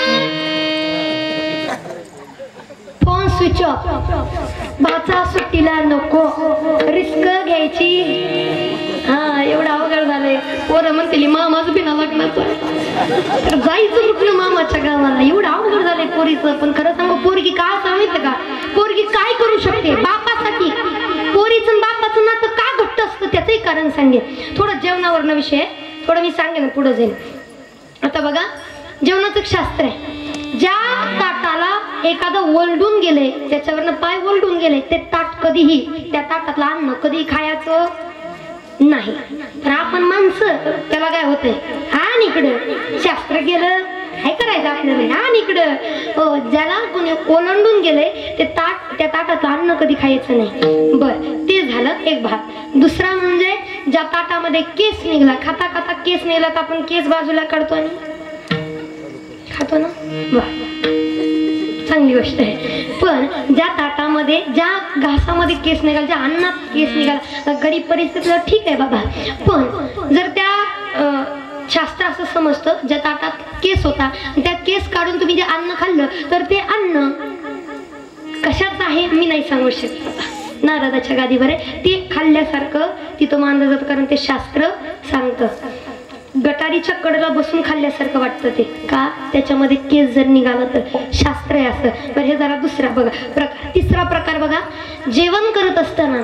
फोन स्विच ऑफ, बाचा सुट्टीला नको, रिस्क घ्यायची. हा एवढं अवघड झालंय. पोरं म्हणते मामाच बिना लग्नाचं तर जायचं कुठलं मामाच्या गावाला. एवढं अवघड झालंय पोरीचं. पण खरं सांगू, पोरगी काय सांगितलं का, पोरगी काय करू शकते बापासाठी. पोरीचं बापाचं नातं का घट्ट असतं त्याचंही कारण सांगेन. थोडं जेवणावरनं विषय थोडं मी सांगेन, पुढे जाईल. आता बघा, जेवणाचं शास्त्र आहे. ज्या ताटाला एखादं ओलडून गेले, त्याच्यावरनं पाय ओलडून गेले, ते ताट कधीही, त्या ताटातलं अन्न कधीही खायचं नाही. तर आपण माणसं त्याला काय होतंय, हा इकडं शास्त्र केलं काय करायचं आपल्याला, हा इकडं ज्याला कोणी ओलांडून गेले ते ताट, त्या ताटातलं अन्न कधी खायचं नाही. बर, ते झालं एक भाग. दुसरा म्हणजे ज्या ताटामध्ये केस निघला, खाता खाता केस निघला तर आपण केस बाजूला काढतो आणि खातो ना. चांगली गोष्ट आहे. पण ज्या ताटामध्ये, ज्या घासामध्ये केस निघाला, ज्या अन्नात केस निघाला, गरीब परिस्थितीला ठीक आहे बाबा. पण जर त्या शास्त्र असं समजतं, ज्या ताटात केस होता त्या केस काढून तुम्ही जे अन्न खाल्लं तर ते अन्न कशाचं आहे मी नाही सांगू शकत. नारदाच्या गादीवर आहे ते खाल्ल्यासारखं तिथं मानलं जातं, कारण ते शास्त्र सांगतं. गटारीच्या कडेला बसून खाल्ल्यासारखं वाटतं ते का, त्याच्यामध्ये केस जर निघाला तर शास्त्र आहे असं. तर हे जरा दुसरा बघा प्रकार. तिसरा प्रकार बघा, जेवण करत असताना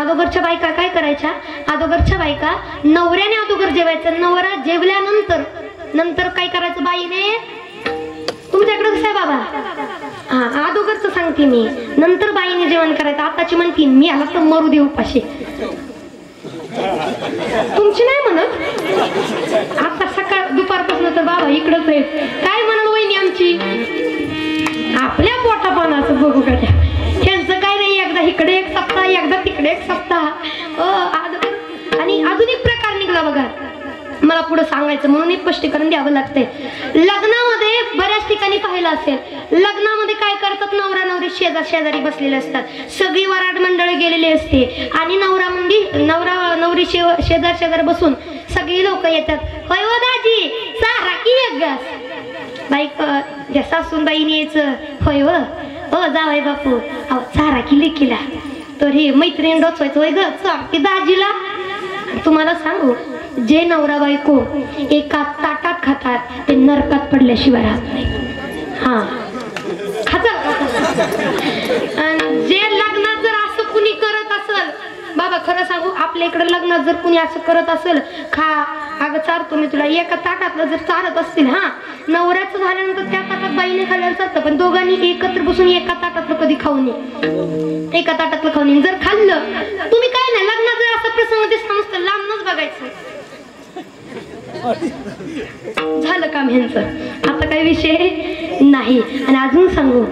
अगोदरच्या बायका काय करायच्या, अगोदरच्या बायका नवऱ्याने अगोदर जेवायचं, नवरा जेवल्यानंतर नंतर काय करायचं बाईने. तुमच्याकडे कसं आहे बाबा, हा अगोदरच सांगते मी, नंतर बाईने जेवण करायचं. आताची म्हणते मी आला तर मरू दे उपाशी, तुमची नाही म्हणत. आता सकाळ दुपारपासून तर बाबा इकडंच आहे. काय म्हणाल वहिनी आमची, आपल्या पोटापानाचं बघू का त्या, त्यांचं काय नाही, एकदा इकडे एक सप्ताह, एकदा तिकडे एक सप्ताह. आणि अजून एक प्रकार निघला बघा, मला पुढे सांगायचं म्हणून एक स्पष्टीकरण द्यावं लागतंय. लग्नामध्ये बऱ्याच ठिकाणी पाहिलं असेल, लग्नामध्ये काय करतात, नवरा नवरी शेजारी बसलेले असतात, सगळी वराड मंडळ गेलेली असते आणि नवरा नवरी शेजार बसून सगळी लोक येतात. होय हो दाजी, सारा की एक घास. बाईक जसा असून बाईने यायचं, होय हो जावाय बापू, अहो सारा की लेकीला. तर हे मैत्रीण डोचवायचं, होय ग चालते दाजीला. तुम्हाला सांगू, जे नवरा बायको एका ताटात खातात ते नरकात पडल्याशिवाय राहत नाही. हा खातात. जे लग्नात जर असं कुणी करत असेल बाबा, खरं सांगू, आपल्या इकडे लग्नात जर कुणी असं करत असेल, खा अगं चारतो मी तुला, एका ताटातलं जर चारत असतील, हा नवऱ्याचं झाल्यानंतर त्या ताटात बाईने खाल्ल्याला चालतं, पण दोघांनी एकत्र बसून एका ताटातलं कधी खाऊ नये. एका ताटातलं खाऊ नये. जर खाल्लं तुम्ही काय नाही, लग्नात जर असा प्रसंग दिसला नसतं, लांबनच बघायचं. झालं काम ह्यांचं, आता काही विषय नाही. आणि अजून सांगू,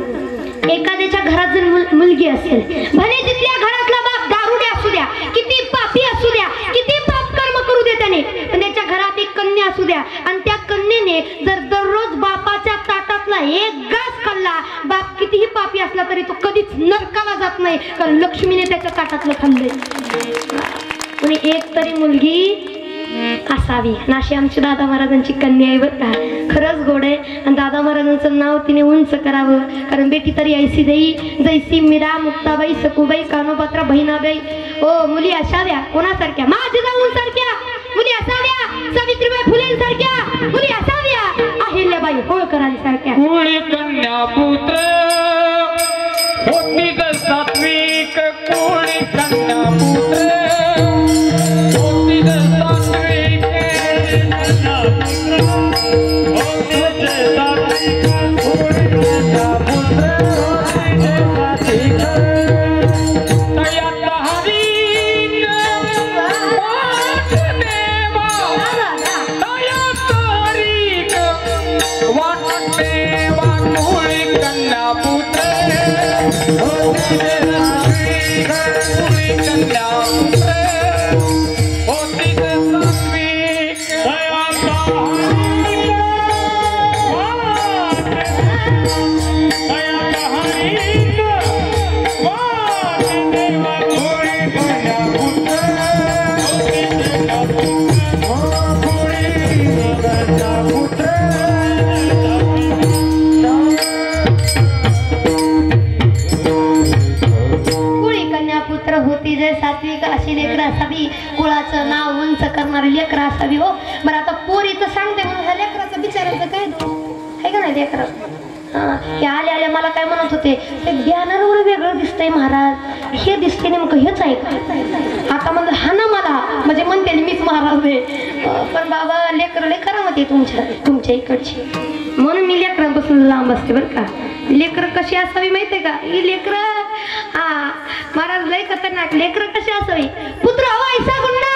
एखाद्याच्या घरात जर मुलगी असेल, भले तिथल्या घरातला बाप दारुडे असू द्या, किती पापी असू द्या, किती पाप कर्म करू दे त्याने, पण त्याच्या घरात एक कन्या असू द्या आणि त्या कन्येने जर दररोज बापाच्या ताटातला एक घास खाल्ला, बाप कितीही पापी असला तरी तो कधीच नरकाला जात नाही, कारण लक्ष्मीने त्याच्या ताटातलं खाल्लंय. आणि एक तरी मुलगी असावी. अशी आमची दादा महाराजांची कन्या आहे बरं का, खरंच गोड आहे. आणि दादा महाराजांचं नाव तिने उंच करावं, कारण बेटी तरी ऐसी देई जैसी मीरा, मुक्ताबाई, सकुबाई, कानोपात्रा, बहिणाबाई. ओ मुली असाव्या कोणासारख्या, माझ्यासारख्या मुली असाव्या, सावित्रीबाई फुलेंसारख्या मुली असाव्या, अहिल्याबाई होळकरांसारख्या. कन्या पुत्र होती ग सात्विक, कोणी कन्या पुत्र होती ग सात्विक, कन्या पुत्र होती ग सात्विक, कोणी कन्या पुत्र होती ग सात्विक. तयात हरी वाट देवा, तयात हरी वाट देवा, कोणी कन्या पुत्र होती ग सात्विक, कोणी कन्या पुत्र होती ग सात्विक. तयात हरी वाट करणारी लेकरं असावी हो. बरं आता पोरीचं सांगते म्हणून ह्या लेकराचं बिचारायचं काय आहे का नाही लेकरं. हे आले आले मला काय म्हणत होते, ते बॅनरवर वेगळं दिसतंय महाराज, हे दिसते नेमकं हेच आहे का. आता म्हणलं हा ना मला म्हणजे म्हणते मीच महाराज आहे. पण बाबा लेकरं लय करामती तुमच्या इकडची, म्हणून मी लेकरांपासून लांब असते बरं का. लेकरं कशी असावी माहितीये का, ही लेकरं महाराज लय खतरनाक. लेकरं कशी असावी, पुत्र हवा ऐसा गुंडा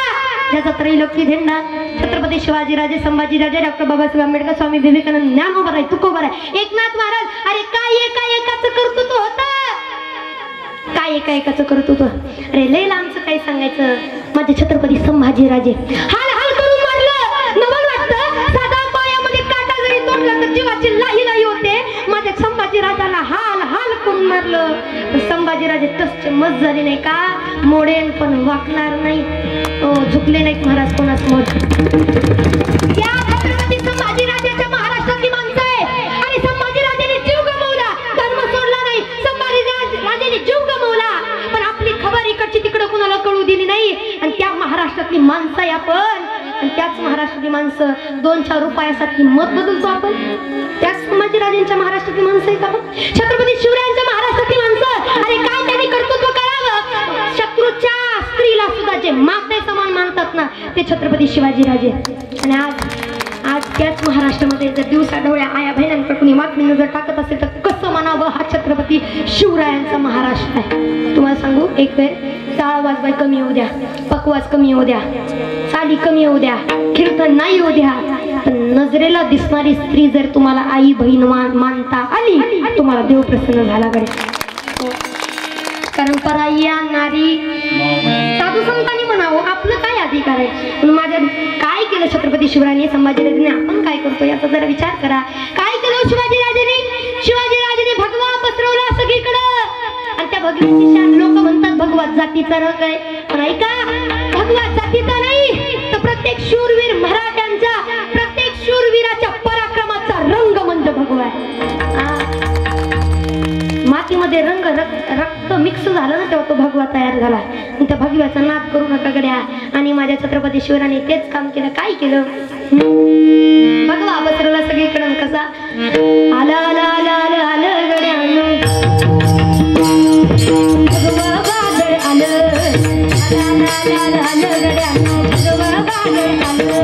ज्याचा त्रैलोक्य झेंडा. छत्रपती शिवाजीराजे, संभाजीराजे, डॉक्टर बाबासाहेब आंबेडकर, स्वामी विवेकानंद, ज्ञानोबा राय, तुकोबा राय, एकनाथ महाराज. अरे काय एकाचं कर्तृत्व होतं, काय एकाचं कर्तृत्व. अरे लय लांबचं काय सांगायचं. माझे छत्रपती संभाजीराजे हाल हाल करून मारलं. नवल वाटतं साधा पायामध्ये काटा जरी तोडला तर जीवाची लाही होते. माझ्या संभाजीराजाला हाल हाल करून मारलं. संभाजीराजे टसचे मत झाले नाही का, मोडेन पण वाकणार नाही, झुकले नाहीत महाराज कोणासमोर. या छत्रपती संभाजीराजाच्या महाराष्ट्रातली माणसं आहे आणि संभाजीराजाने जीव गमावला, धर्म सोडला नाही. संभाजीराजाने जीव गमावला पण आपली खबर इकडची तिकडं कुणाला कळू दिली नाही. आणि त्या महाराष्ट्रातली माणसं आहे आपण, आणि त्याच महाराष्ट्रातली माणसं 2-4 रुपयासाठी मत बदलतो आपण. त्याच संभाजीराजांच्या महाराष्ट्रातली माणसं आहेत आपण. छत्रपती शिवरायांच्या महाराष्ट्रातली माणसं, अरे काय त्यांनी कर्तृत्व करावं. शत्रूच्या स्त्रीला सुद्धा जे माते समान मानतात ना ते छत्रपती शिवाजीराजे. आणि आज त्याच महाराष्ट्रामध्ये जर दिवसा डोळ्या आया बहिणांकडे कुणी बातमी नजर टाकत असेल तर कसं म्हणावं, हा छत्रपती शिवरायांचा महाराष्ट्र आहे. तुम्हाला सांगू, एक वेळ टाळ वाजवाय कमी होऊ द्या, पकवाज कमी होऊ द्या, चाली कमी होऊ द्या, कीर्तन नाही होऊ द्या, पण नजरेला दिसणारी स्त्री जर तुम्हाला आई बहीण मानता आली, तुम्हाला देव प्रसन्न झाला कडे. कारण पराया नारी साधू संतांनी म्हणावं आपलं काय अधिकार आहे. म्हणून माझ्या काय केलं छत्रपती शिवरायांनी, संभाजीराजांनी, आपण काय करतो याचा जरा विचार करा. काय केलं शिवाजीराजांनी, शिवाजीराजांनी भगवा पसरवला सगळीकडं. आणि त्या भगवीची शान लोक म्हणतात भगवा जातीचा रंग आहे, पण ऐका भगवा जातीचा नाही तर प्रत्येक शूरवीर मराठ्यांच्या, प्रत्येक शूरवीराच्या पराक्रमाचा रंग म्हणजे भगवा आहे. मातीमध्ये रंग रक्त मिक्स झालं ना तेव्हा तो भगवा तयार झाला. त्या भगव्याचा नाद करू नका गड्या. आणि माझ्या छत्रपती शिवरायांनी तेच काम केलं. काय केलं, भगवा पसरवला सगळीकडे. कसा आला आला आला आला आलं गड्यानं भगवा बादळ आलं, आला आला आला आलं गड्यानं भगवा बादळ आलं.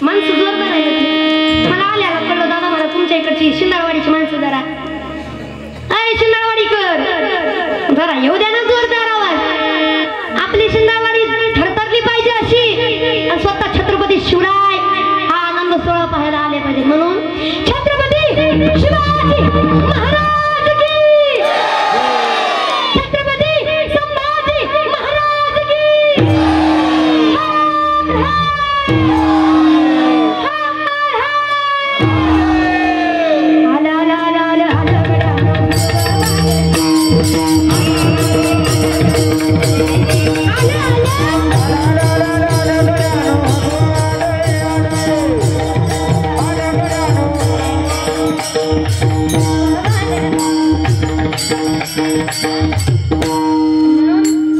माणसं जोरदार आहे. मला आल्याला कळलं दादा मला तुमच्या इकडची शिंदाळवाडीची माणसं जरा अरे शिंदाळवाडीकर जरा येऊ द्या ना जोरदार आवाज. आपली शिंदाळवाडी धडधडली पाहिजे अशी आणि स्वतः छत्रपती शिवराय हा आनंद सोहळा पाहायला आले पाहिजे. म्हणून छत्रपती शिवाजी महाराज की छत्रपती संभाजी महाराज की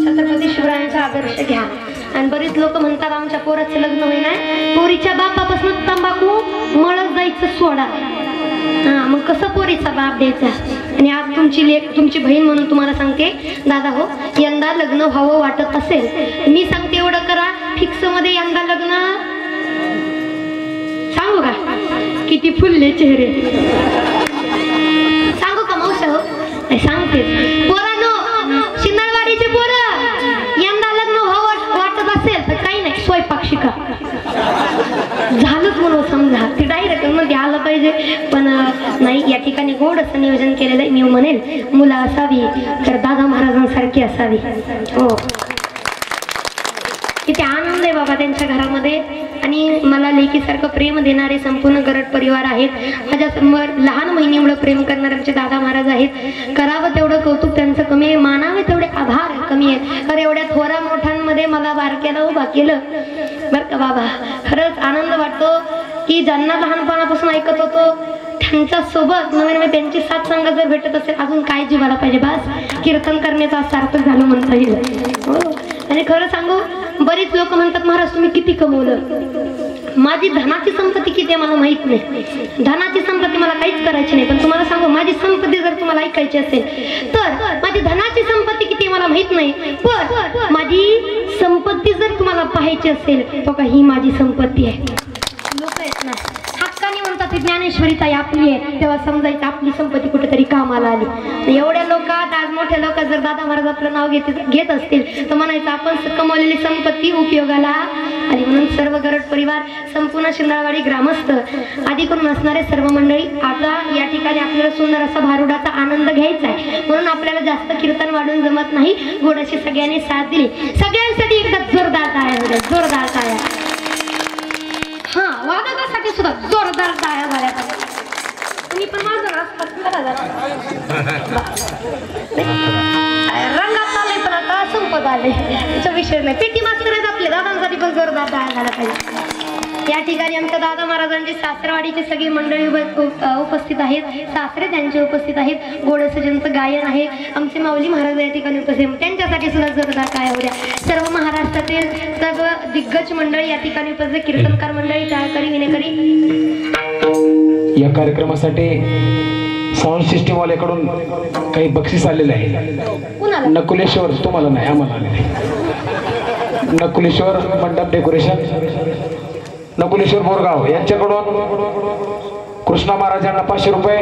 छत्रपती शिवरायांचा आदर्श घ्या. आणि बरीच लोक म्हणतात आमच्या पोराचं लग्न होईना पोरीच्या बापापासून तंबाखू मळत जायचं सोडा. हा मग कसं पोरीचा बाप द्यायचा. आणि आज तुमची लेक तुमची बहीण म्हणून तुम्हाला सांगते दादा हो यंदा लग्न व्हावं वाटत असेल मी सांगते एवढं करा फिक्स मध्ये यंदा लग्न सांगू का किती फुलले चेहरे सांगू का मावशा हो सांगते पोरांनो शिंदाळवाडीचे पोरं यंदा लग्न व्हावं वाटत असेल तर काही नाही स्वयंपाक शिका झालंच म्हणून समजा ते डायरेक्ट मध्ये आलं पाहिजे. पण नाही या ठिकाणी गोड असं नियोजन केलेलं आहे. मी म्हणेल मुलं असावी तर दादा महाराजांसारखी असावी. हो किती आनंद आहे बाबा त्यांच्या घरामध्ये. आणि मला लेकीसारखं प्रेम देणारे संपूर्ण गरड परिवार आहेत. माझ्या समोर लहान बहिणीमुळे प्रेम करणारे आमचे दादा महाराज आहेत. करावं तेवढं कौतुक त्यांचं कमी आहे मानावे तेवढे आभार कमी आहेत. तर एवढ्या थोरा मोठ्यांमध्ये मला बारक्याला उभा केलं बरं का बाबा. खरंच आनंद वाटतो की ज्यांना लहानपणापासून ऐकत होतो त्यांच्या सोबत नवीन नवीन त्यांची साथ संगत जर भेटत असेल अजून काय जीवाला पाहिजे. बस कीर्तन करण्याचा सार्थक झालं म्हणता येईल. हो आणि खरं सांगू बरीच लोक म्हणतात महाराज तुम्ही किती कमवलं. माझी धनाची संपत्ती किती मला माहित नाही. धनाची संपत्ती मला काहीच करायची नाही. पण तुम्हाला सांगू माझी संपत्ती जर तुम्हाला ऐकायची असेल तर माझी धनाची संपत्ती किती मला माहित नाही. पण माझी संपत्ती जर तुम्हाला पाहायची असेल तो का ही माझी संपत्ती आहे. लोक आहेत ना हक्काने म्हणतात ज्ञानेश्वरी ताई आपली आहे तेव्हा समजायचं आपली संपत्ती कुठेतरी कामाला आली. एवढ्या लोकात आज मोठ्या लोक जर दादा महाराज आपलं नाव घेत असतील तर म्हणायचं आपण कमवलेली संपत्ती उपयोगाला आली. म्हणून सर्व गरड परिवार संपूर्ण शिंदाळवाडी ग्रामस्थ आधी करून असणारे सर्व मंडळी आता या ठिकाणी आपल्याला सुंदर असा भारुडाचा आनंद घ्यायचा आहे. म्हणून आपल्याला जास्त कीर्तन वाढून जमत नाही. गोडाशी सगळ्यांनी साथ दिली. सगळ्यांसाठी एकदा जोरदार टाळ्या जोरदार टाळ्या. हा वादकासाठी सुद्धा जोरदार टाळ्या झाल्या. तुम्ही पण माझं रंगात आले पण आता संपत आले त्याचा विषय नाही. पेटी मास्तर आहेत आपले दादांसाठी पण जोरदार टाळ्या झाल्या पाहिजे. या ठिकाणी आमच्या दादा महाराजांची सासरवाडीची सगळी मंडळी उपस्थित आहेत. सासरे त्यांचे उपस्थित आहेत. गोडसं ज्यांचं गायन आहे आमचे माऊली महाराज या ठिकाणी उपस्थित त्यांच्यासाठी सुद्धा जोरदार टाळ्या होत्या. सर्व महाराष्ट्रातील सर्व दिग्गज मंडळी या ठिकाणी उपस्थित कीर्तनकार मंडळी टाळकरी विनेकरी. या कार्यक्रमासाठी साऊंड सिस्टीम वाल्याकडून काही बक्षीस आलेले आहे. नकुलेश्वर तुम्हाला नाही आम्हाला आलेले. नकुलेश्वर मंडप डेकोरेशन नकुलेश्वर बोरगाव यांच्याकडून कृष्णा महाराजांना 500 रुपये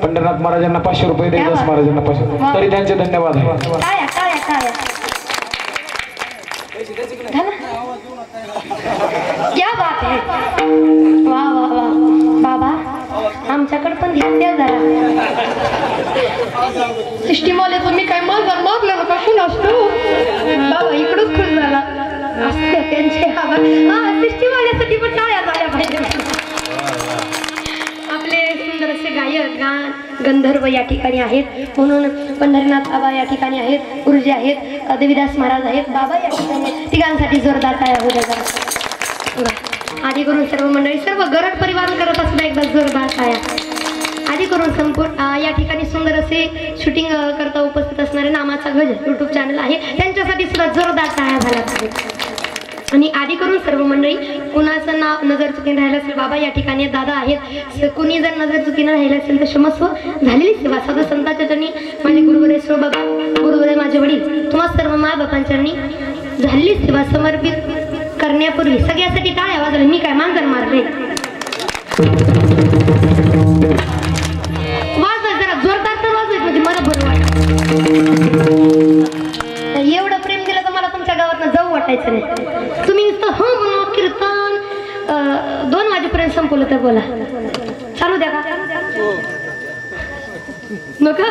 पंढरनाथ महाराजांना 500 रुपये देवदास महाराजांना 500 तरी त्यांचे धन्यवाद आहे. क्या बात है. वा वा वा बाबा आमच्याकडे पण द्या जरा. सिस्टीमवाले तुम्ही काय मागलं नका कोण असतो बाबा इकडूच खुश झाला असते त्यांचे आभार. हा सिस्टीमवाल्यासाठी पण टाळ्या झाल्या पाहिजे. आपले सुंदर असे गायक गंधर्व या ठिकाणी आहेत. म्हणून पंढरीनाथ बाबा या ठिकाणी आहेत. गुरुजी आहेत. देवीदास महाराज आहेत. बाबा या ठिकाणी तिघांसाठी जोरदार टाळ्या होत्या जरा. आधी करून सर्व मंडळी सर्व गरड परिवार करत असता एकदा जोरदार टाळ्या. आधी करून संपूर्ण या ठिकाणी सुंदर असे शूटिंग करता उपस्थित असणारे नामाचा गज यूट्यूब चॅनल आहे त्यांच्यासाठी सुद्धा जोरदार टाळ्या झाल्या पाहिजेत. आणि आधी करून सर्व मंडळी कुणाचं नाव नजर चुकीने राहिलं असेल बाबा या ठिकाणी दादा आहेत. कुणी जर नजर चुकीने राहिलं असेल तर क्षमस्व झालेली सेवा साधू संतांच्या चरणी माझे गुरुवरे सो बाबा गुरुवरे माझे वडील तुम्हा सर्व माय बापांच्या चरणी झालेली सेवा समर्पित करण्यापूर्वी सगळ्यासाठी टाळ्या वाजवल्या. मी काय मांजर मारले? वाजवाय जरा जोरदार तर वाजवायच म्हणजे मला बरं वाटत. एवढं प्रेम दिलं तर मला तुमच्या गावात जाऊ वाटायचं नाही. तुम्ही नुसतं हो म्हणून कीर्तन 2 वाजेपर्यंत संपवलं तर बोला. चालू द्या का? नका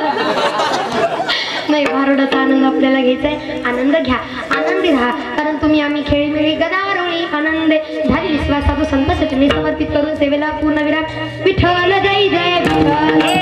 नाही, भारुडाचा आनंद आपल्याला घ्यायचा आहे. आनंद घ्या, आनंदी राहा, कारण तुम्ही आम्ही खेळीमेळी गदारोळी आनंदे झाली विश्वास साधू संत सचनी समर्पित करून सेवेला पूर्ण विराट. विठ्ठल जय जय विठ्ठल.